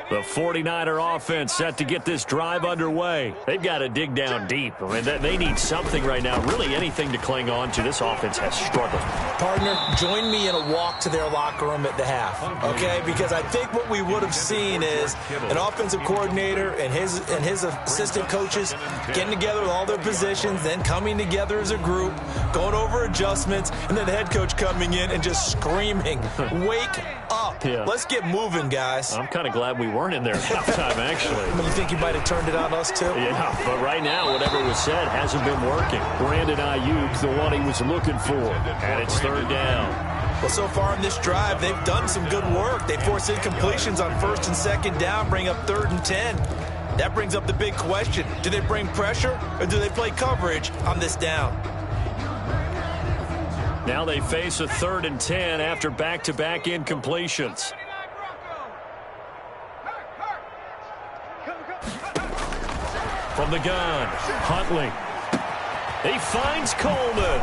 The 49er offense set to get this drive underway. They've got to dig down deep. I mean, they need something right now, really anything to cling on to. This offense has struggled. Partner, join me in a walk to their locker room at the half, okay? Because I think what we would have seen is an offensive coordinator and his assistant coaches getting together with all their positions, then coming together as a group, going over adjustments, and then the head coach coming in and just screaming, wake up. Yeah. Let's get moving, guys. I'm kind of glad we weren't in there at halftime, actually. You think you might have turned it on us, too? Yeah, but right now, whatever was said hasn't been working. Brandon Ayuk, the one he was looking for. And it's third down. Well, so far in this drive, they've done some good work. They force incompletions on first and second down, bring up third and 10. That brings up the big question. Do they bring pressure or do they play coverage on this down? Now they face a third and 10 after back-to-back incompletions. From the gun, Huntley. He finds Coleman.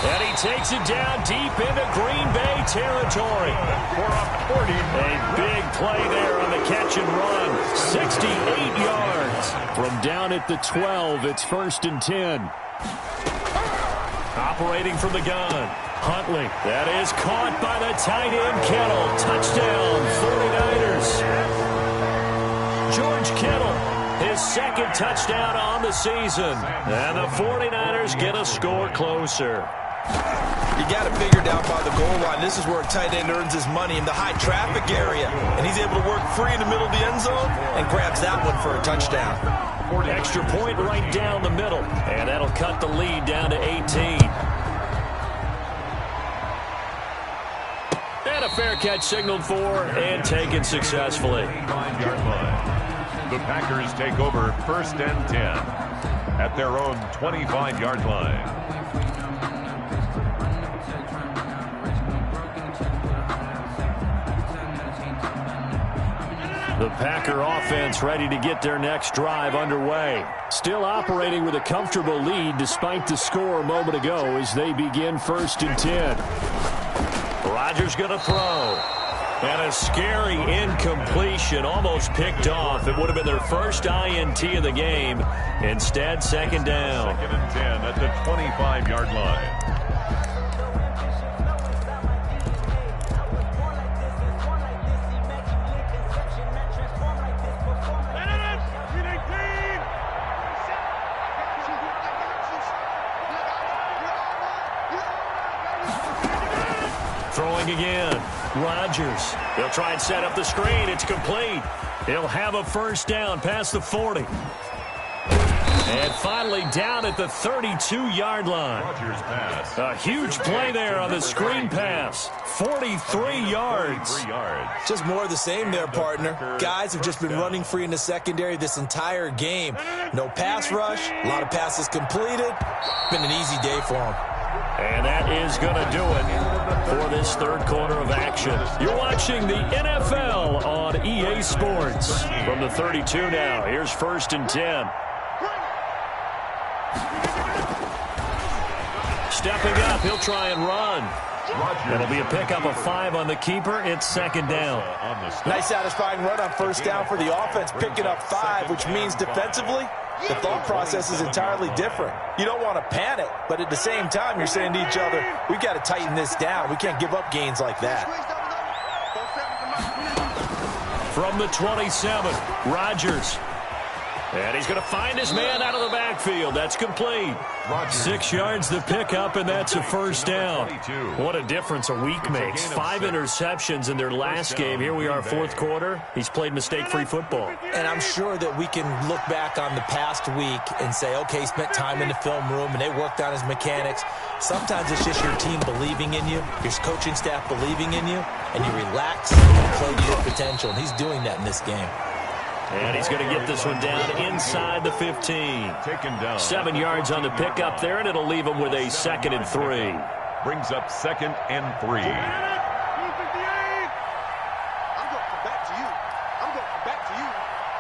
And he takes it down deep into Green Bay territory. A big play there on the catch and run. 68 yards. From down at the 12, it's first and 10. Operating from the gun. Huntley. That is caught by the tight end, Kittle. Touchdown, 49ers. George Kittle, his second touchdown on the season. And the 49ers get a score closer. You got it figured out by the goal line. This is where a tight end earns his money, in the high traffic area. And he's able to work free in the middle of the end zone and grabs that one for a touchdown. Extra point right down the middle. And that'll cut the lead down to 18. And a fair catch signaled for and taken successfully. 5-yard line. The Packers take over first and 10 at their own 25-yard line. The Packer offense ready to get their next drive underway. Still operating with a comfortable lead despite the score a moment ago as they begin first and 10. Rodgers going to throw. And a scary incompletion, almost picked off. It would have been their first INT of the game. Instead, second down. Second and 10 at the 25-yard line. Throwing again. Rodgers. He'll try and set up the screen. It's complete. He'll have a first down past the 40. And finally down at the 32-yard line. Rodgers pass. A huge play there on the screen pass. 43 yards. Just more of the same there, partner. Guys have just been running free in the secondary this entire game. No pass rush, a lot of passes completed. Been an easy day for them. And that is going to do it for this third quarter of action. You're watching the NFL on EA Sports. From the 32 now, here's 1st and 10. Stepping up, he'll try and run. It'll be a pickup of 5 on the keeper. It's 2nd down. Nice satisfying run on 1st down for the offense, picking up 5, which means defensively, the thought process is entirely different. You don't want to panic, but at the same time, you're saying to each other, we've got to tighten this down. We can't give up gains like that. From the 27, Rodgers. And he's going to find his man out of the backfield. That's complete. 6 yards to pick up, and that's a first down. What a difference a week makes. 5 interceptions in their last game. Here we are, 4th quarter. He's played mistake-free football. And I'm sure that we can look back on the past week and say, okay, he spent time in the film room, and they worked on his mechanics. Sometimes it's just your team believing in you, your coaching staff believing in you, and you relax and play to your potential. And he's doing that in this game. And he's going to get this one down inside the 15. Taken down. 7 yards on the pickup there, and it'll leave him with a 2nd and 3. Brings up 2nd and 3. I'm going to come back to you. I'm going to come back to you.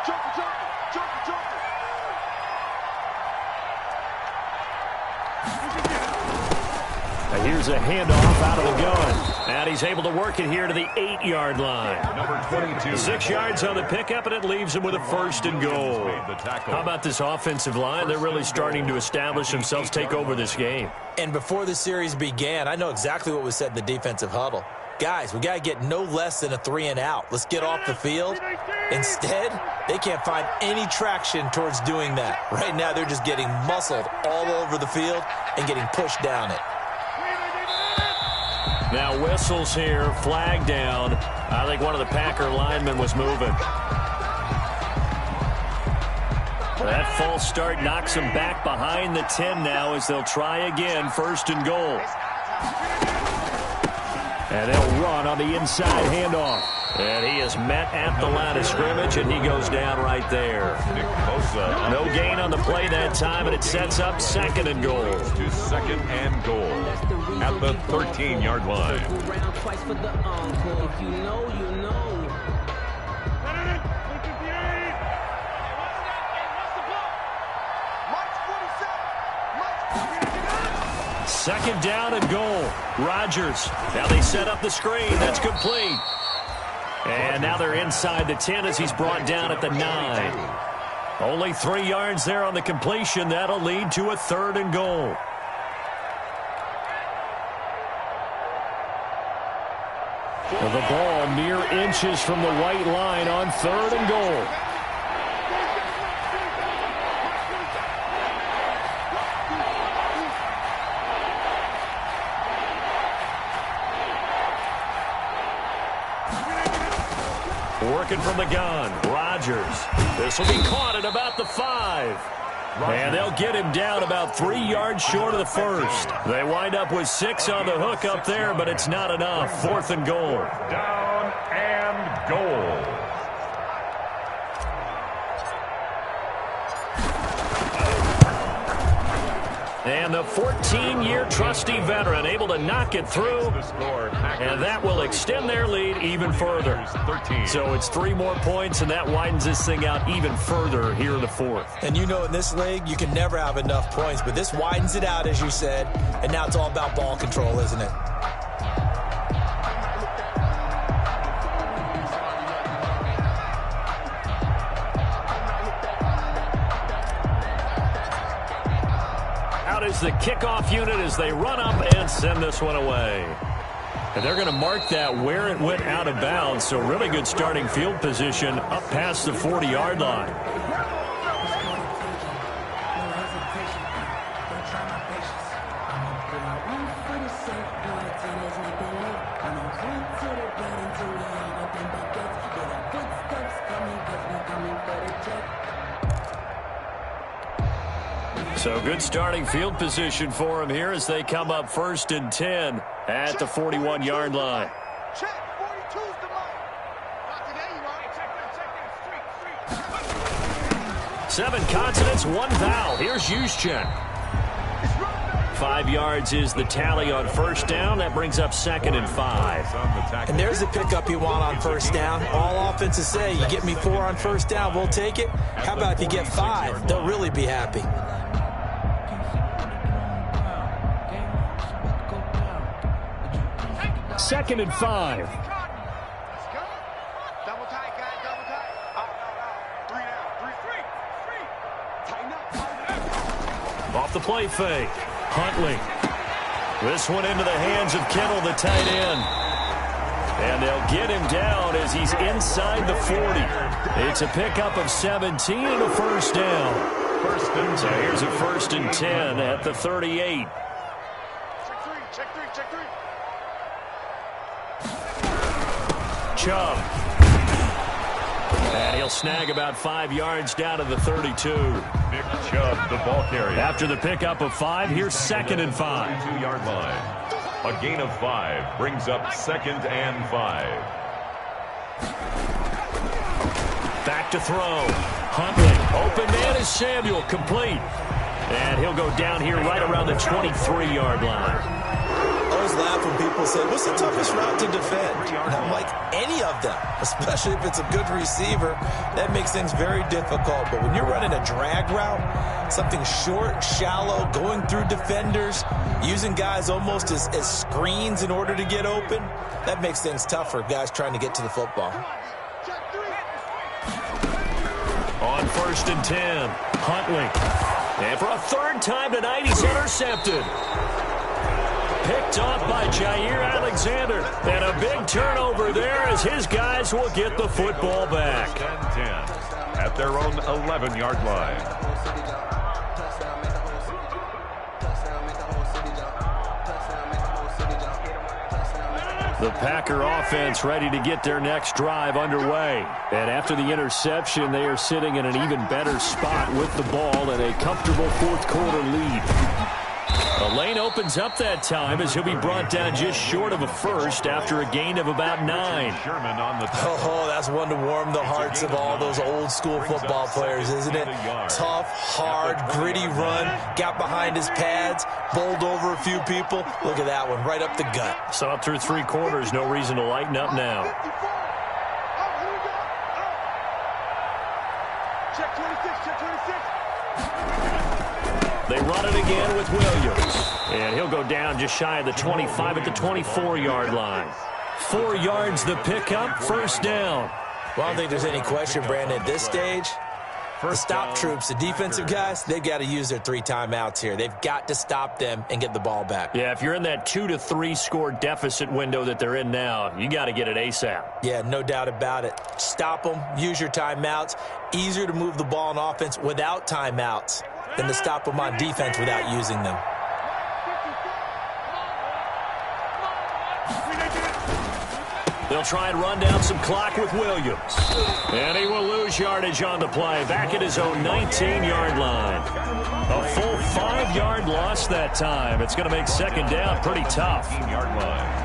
Junker. Here's a handoff out of the gun. And he's able to work it here to the 8-yard line. Number 22. 6 yards on the pickup, and it leaves him with a 1st and goal. How about this offensive line? They're really starting to establish themselves, take over this game. And before the series began, I know exactly what was said in the defensive huddle. Guys, we got to get no less than a 3 and out. Let's get off the field. Instead, they can't find any traction towards doing that. Right now, they're just getting muscled all over the field and getting pushed down it. Now whistles here, flag down. I think one of the Packer linemen was moving. That false start knocks him back behind the 10 now as they'll try again, 1st and goal. And they'll run on the inside handoff. And he is met at the line of scrimmage, and he goes down right there. No gain on the play that time, and it sets up 2nd and goal. To 2nd and goal at the 13-yard line. Second down and goal. Rodgers. Now they set up the screen. That's complete. And now they're inside the 10 as he's brought down at the 9. Only 3 yards there on the completion. That'll lead to a 3rd and goal. Well, the ball mere inches from the white line on 3rd and goal. Working from the gun, Rodgers. This will be caught at about the 5. And they'll get him down about 3 yards short of the 1st. They wind up with 6 on the hook up there, but it's not enough. 4th and goal. Down and goal. And the 14-year trusty veteran able to knock it through, and that will extend their lead even further. So it's 3 more points, and that widens this thing out even further here in the 4th. And you know in this league, you can never have enough points, but this widens it out, as you said, and now it's all about ball control, isn't it? Is the kickoff unit as they run up and send this one away. And they're going to mark that where it went out of bounds, so really good starting field position up past the 40-yard line. So good starting field position for him here as they come up 1st and 10 at the 41-yard line. Check. 42's the mark. Not today, you are. Check that. 7 consonants, 1 vowel. Here's Juszczyk. 5 yards is the tally on 1st down. That brings up 2nd and 5. And there's the pickup you want on 1st down. All offenses say, you get me 4 on 1st down, we'll take it. How about if you get 5? They'll really be happy. Second and 5. Let's go. Double tight, guys. Double tight. Out. 3 down. 3. Tighten up. Off the play fake. Huntley. This one into the hands of Kittle, the tight end. And they'll get him down as he's inside the 40. It's a pickup of 17 and a 1st down. So here's a 1st and 10 at the 38. Check 3. Chubb. And he'll snag about 5 yards down to the 32. Nick Chubb, the ball carrier. After the pickup of 5, here's 2nd and 5. 2-yard line. A gain of 5 brings up 2nd and 5. Back to throw. Huntley. Open man is Samuel. Complete. And he'll go down here right around the 23-yard line. I always laugh when people say, what's the toughest route to defend? And I'm like, any of them, especially if it's a good receiver. That makes things very difficult. But when you're running a drag route, something short, shallow, going through defenders, using guys almost as screens in order to get open, that makes things tougher, guys trying to get to the football. On 1st and 10, Huntley. And for a 3rd time tonight, he's intercepted. Picked off by Jair Alexander. And a big turnover there as his guys will get the football back. 10 at their own 11-yard line. The Packer offense ready to get their next drive underway. And after the interception, they are sitting in an even better spot with the ball and a comfortable 4th quarter lead. The lane opens up that time as he'll be brought down just short of a 1st after a gain of about 9. Oh, that's one to warm the hearts of all those old school football players, isn't it? Tough, hard, gritty run, got behind his pads, bowled over a few people. Look at that one, right up the gut. Saw it through 3 quarters, no reason to lighten up now. Check 26. They run it again with Williams. And he'll go down just shy of the 25 at the 24-yard line. 4 yards the pickup, 1st down. Well, I don't think there's any question, Brandon, at this stage. The stop troops, the defensive guys, they've got to use their 3 timeouts here. They've got to stop them and get the ball back. Yeah, if you're in that 2 to 3 score deficit window that they're in now, you got to get it ASAP. Yeah, no doubt about it. Stop them, use your timeouts. Easier to move the ball on offense without timeouts than to stop them on defense without using them. They'll try and run down some clock with Williams. And he will lose yardage on the play, back at his own 19-yard line. A full 5-yard loss that time. It's going to make 2nd down pretty tough. 19-yard line.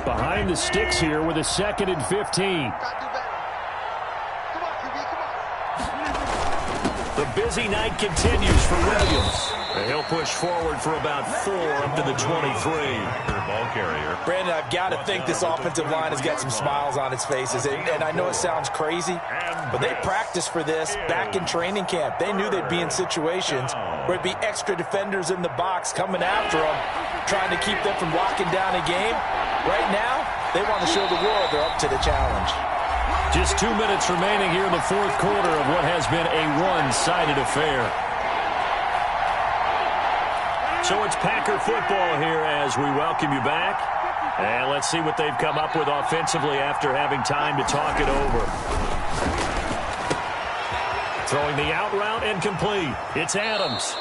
Behind the sticks here with a 2nd and 15. The busy night continues for Williams. And he'll push forward for about 4 up to the 23. Ball carrier. Brandon, I've got to think this offensive line has got some smiles on its faces. And I know it sounds crazy, but they practiced for this back in training camp. They knew they'd be in situations where it'd be extra defenders in the box coming after them, trying to keep them from locking down a game. Right now, they want to show the world they're up to the challenge. Just 2 minutes remaining here in the 4th quarter of what has been a one-sided affair. So it's Packer football here as we welcome you back. And let's see what they've come up with offensively after having time to talk it over. Throwing the out route and complete. It's Adams.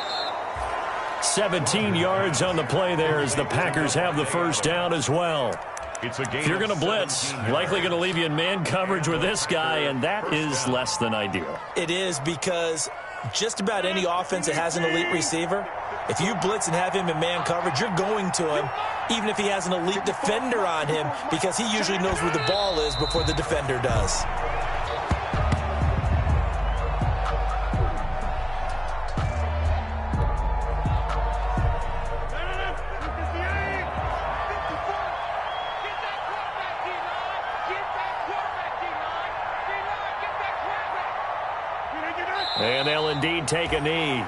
17 yards on the play there as the Packers have the first down as well. If you're going to blitz, likely going to leave you in man coverage with this guy, and that is less than ideal. It is, because just about any offense that has an elite receiver, if you blitz and have him in man coverage, you're going to him, even if he has an elite defender on him, because he usually knows where the ball is before the defender does. And they'll indeed take a knee.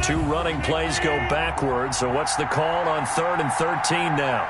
Two running plays go backwards, so what's the call on 3rd and 13 now?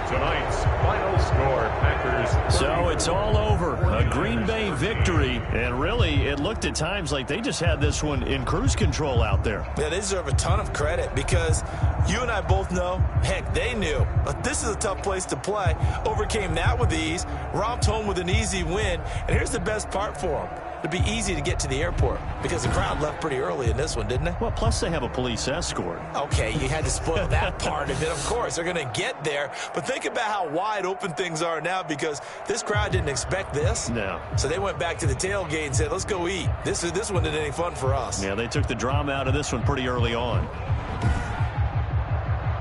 Tonight's final score, Packers. So it's all over. A Green Bay victory, and really it looked at times like they just had this one in cruise control out there. Yeah, they deserve a ton of credit, because you and I both know, heck, they knew. But this is a tough place to play. Overcame that with ease, romped home with an easy win, and here's the best part for them. It'd be easy to get to the airport, because the crowd left pretty early in this one, didn't they? Well, plus they have a police escort. Okay, you had to spoil that part of it. Of course, they're going to get there. But think about how wide open things are now, because this crowd didn't expect this. No. So they went back to the tailgate and said, let's go eat. This one isn't any fun for us. Yeah, they took the drama out of this one pretty early on.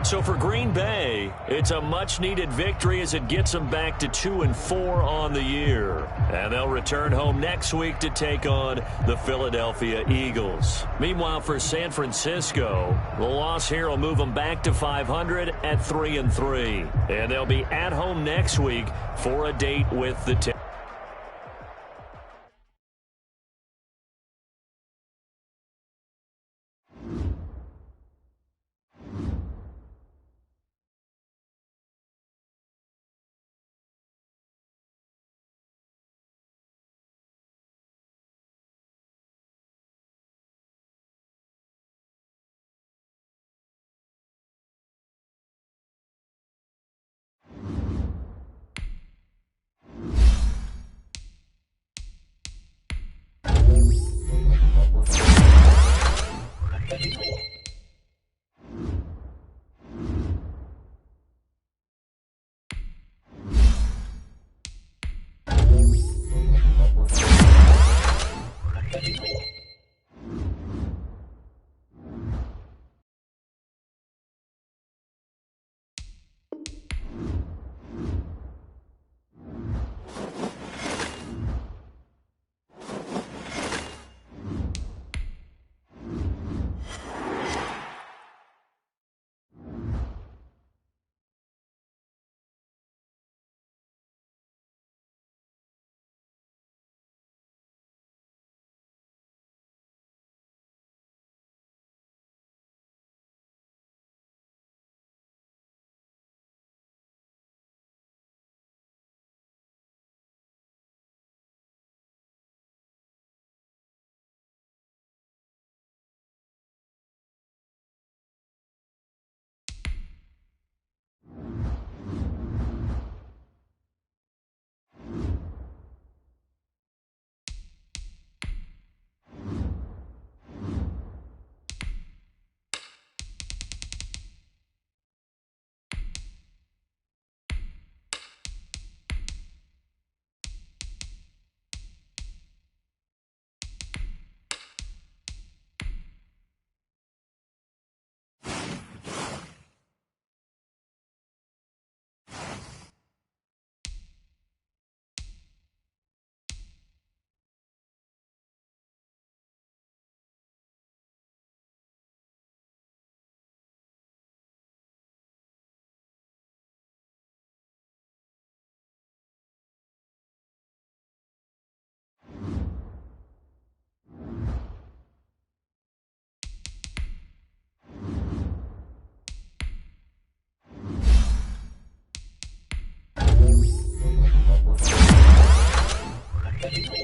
So for Green Bay, it's a much-needed victory as it gets them back to 2-4 on the year. And they'll return home next week to take on the Philadelphia Eagles. Meanwhile, for San Francisco, the loss here will move them back to 500 at 3-3. And they'll be at home next week for a date with the Thank you.